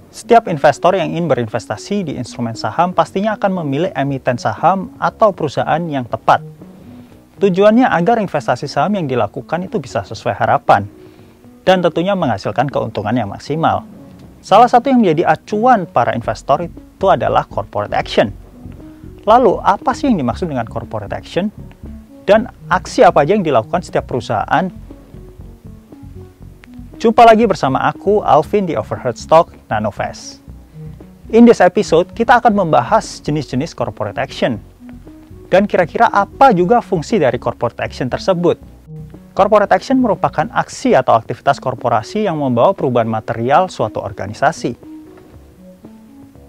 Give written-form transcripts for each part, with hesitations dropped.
Setiap investor yang ingin berinvestasi di instrumen saham pastinya akan memilih emiten saham atau perusahaan yang tepat. Tujuannya agar investasi saham yang dilakukan itu bisa sesuai harapan dan tentunya menghasilkan keuntungan yang maksimal. Salah satu yang menjadi acuan para investor itu adalah corporate action. Lalu, apa sih yang dimaksud dengan corporate action? Dan aksi apa aja yang dilakukan setiap perusahaan? Jumpa lagi bersama aku, Alvin, di Overheard Stock Nanovest. In this episode, kita akan membahas jenis-jenis corporate action. Dan kira-kira apa juga fungsi dari corporate action tersebut? Corporate action merupakan aksi atau aktivitas korporasi yang membawa perubahan material suatu organisasi.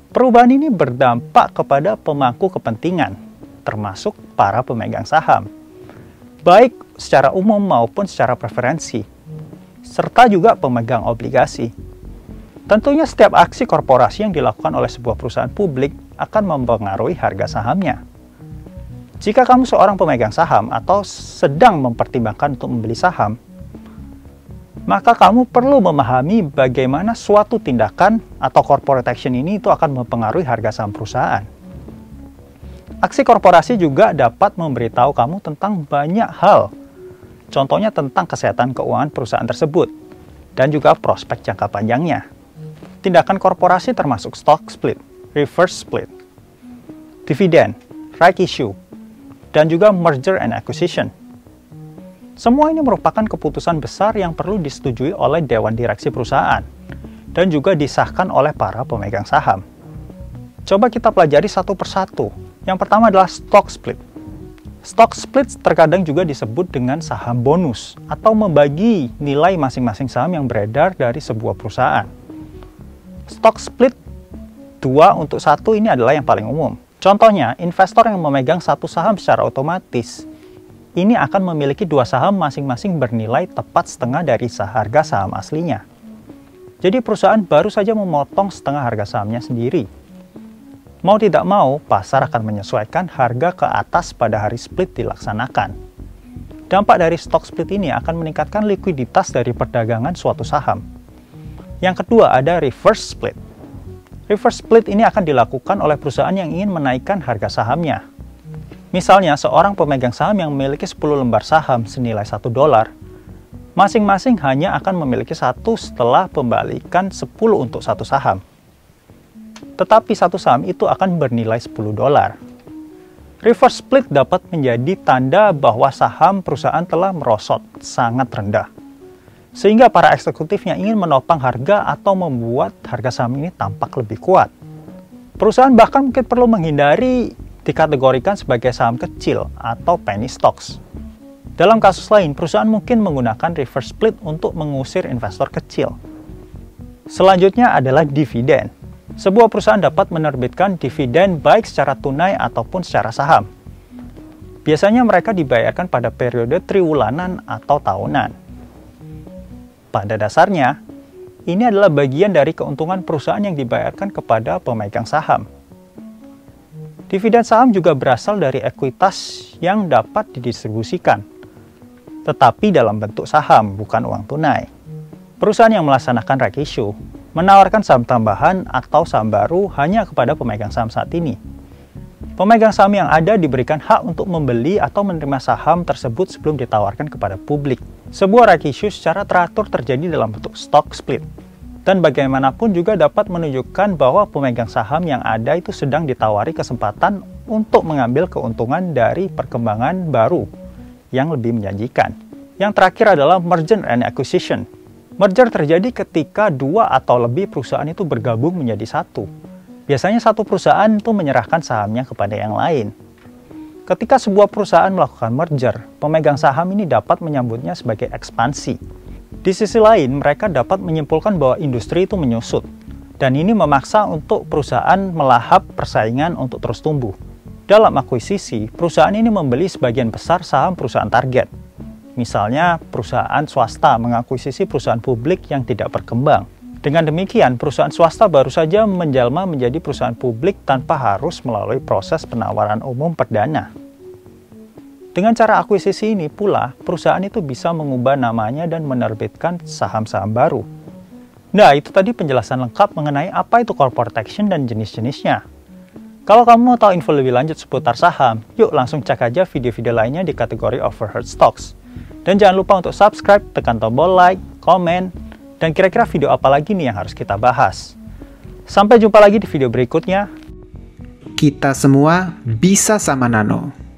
Perubahan ini berdampak kepada pemangku kepentingan, termasuk para pemegang saham, baik secara umum maupun secara preferensi, serta juga pemegang obligasi. Tentunya setiap aksi korporasi yang dilakukan oleh sebuah perusahaan publik akan mempengaruhi harga sahamnya. Jika kamu seorang pemegang saham atau sedang mempertimbangkan untuk membeli saham, maka kamu perlu memahami bagaimana suatu tindakan atau corporate action ini itu akan mempengaruhi harga saham perusahaan. Aksi korporasi juga dapat memberitahu kamu tentang banyak hal, contohnya tentang kesehatan keuangan perusahaan tersebut, dan juga prospek jangka panjangnya. Tindakan korporasi termasuk stock split, reverse split, dividen, right issue, dan juga merger and acquisition. Semua ini merupakan keputusan besar yang perlu disetujui oleh Dewan Direksi perusahaan, dan juga disahkan oleh para pemegang saham. Coba kita pelajari satu persatu. Yang pertama adalah stock split. Stock split terkadang juga disebut dengan saham bonus atau membagi nilai masing-masing saham yang beredar dari sebuah perusahaan. Stock split 2-1 ini adalah yang paling umum. Contohnya, investor yang memegang satu saham secara otomatis ini akan memiliki dua saham masing-masing bernilai tepat setengah dari harga saham aslinya. Jadi perusahaan baru saja memotong setengah harga sahamnya sendiri. Mau tidak mau, pasar akan menyesuaikan harga ke atas pada hari split dilaksanakan. Dampak dari stock split ini akan meningkatkan likuiditas dari perdagangan suatu saham. Yang kedua ada reverse split. Reverse split ini akan dilakukan oleh perusahaan yang ingin menaikkan harga sahamnya. Misalnya, seorang pemegang saham yang memiliki 10 lembar saham senilai $1, masing-masing hanya akan memiliki satu setelah pembalikan 10 untuk satu saham. Tetapi satu saham itu akan bernilai $10. Reverse split dapat menjadi tanda bahwa saham perusahaan telah merosot sangat rendah, sehingga para eksekutifnya ingin menopang harga atau membuat harga saham ini tampak lebih kuat. Perusahaan bahkan mungkin perlu menghindari dikategorikan sebagai saham kecil atau penny stocks. Dalam kasus lain, perusahaan mungkin menggunakan reverse split untuk mengusir investor kecil. Selanjutnya adalah dividen. Sebuah perusahaan dapat menerbitkan dividen baik secara tunai ataupun secara saham. Biasanya mereka dibayarkan pada periode triwulanan atau tahunan. Pada dasarnya, ini adalah bagian dari keuntungan perusahaan yang dibayarkan kepada pemegang saham. Dividen saham juga berasal dari ekuitas yang dapat didistribusikan, tetapi dalam bentuk saham, bukan uang tunai. Perusahaan yang melaksanakan right issue menawarkan saham tambahan atau saham baru hanya kepada pemegang saham saat ini. Pemegang saham yang ada diberikan hak untuk membeli atau menerima saham tersebut sebelum ditawarkan kepada publik. Sebuah right issue secara teratur terjadi dalam bentuk stock split. Dan bagaimanapun juga dapat menunjukkan bahwa pemegang saham yang ada itu sedang ditawari kesempatan untuk mengambil keuntungan dari perkembangan baru yang lebih menjanjikan. Yang terakhir adalah merger and acquisition. Merger terjadi ketika dua atau lebih perusahaan itu bergabung menjadi satu. Biasanya satu perusahaan itu menyerahkan sahamnya kepada yang lain. Ketika sebuah perusahaan melakukan merger, pemegang saham ini dapat menyambutnya sebagai ekspansi. Di sisi lain, mereka dapat menyimpulkan bahwa industri itu menyusut, dan ini memaksa untuk perusahaan melahap persaingan untuk terus tumbuh. Dalam akuisisi, perusahaan ini membeli sebagian besar saham perusahaan target. Misalnya, perusahaan swasta mengakuisisi perusahaan publik yang tidak berkembang. Dengan demikian, perusahaan swasta baru saja menjelma menjadi perusahaan publik tanpa harus melalui proses penawaran umum perdana. Dengan cara akuisisi ini pula, perusahaan itu bisa mengubah namanya dan menerbitkan saham-saham baru. Nah, itu tadi penjelasan lengkap mengenai apa itu call protection dan jenis-jenisnya. Kalau kamu mau tahu info lebih lanjut seputar saham, yuk langsung cek aja video-video lainnya di kategori Overheard Stocks. Dan jangan lupa untuk subscribe, tekan tombol like, komen, dan kira-kira video apa lagi nih yang harus kita bahas. Sampai jumpa lagi di video berikutnya. Kita semua bisa sama Nano.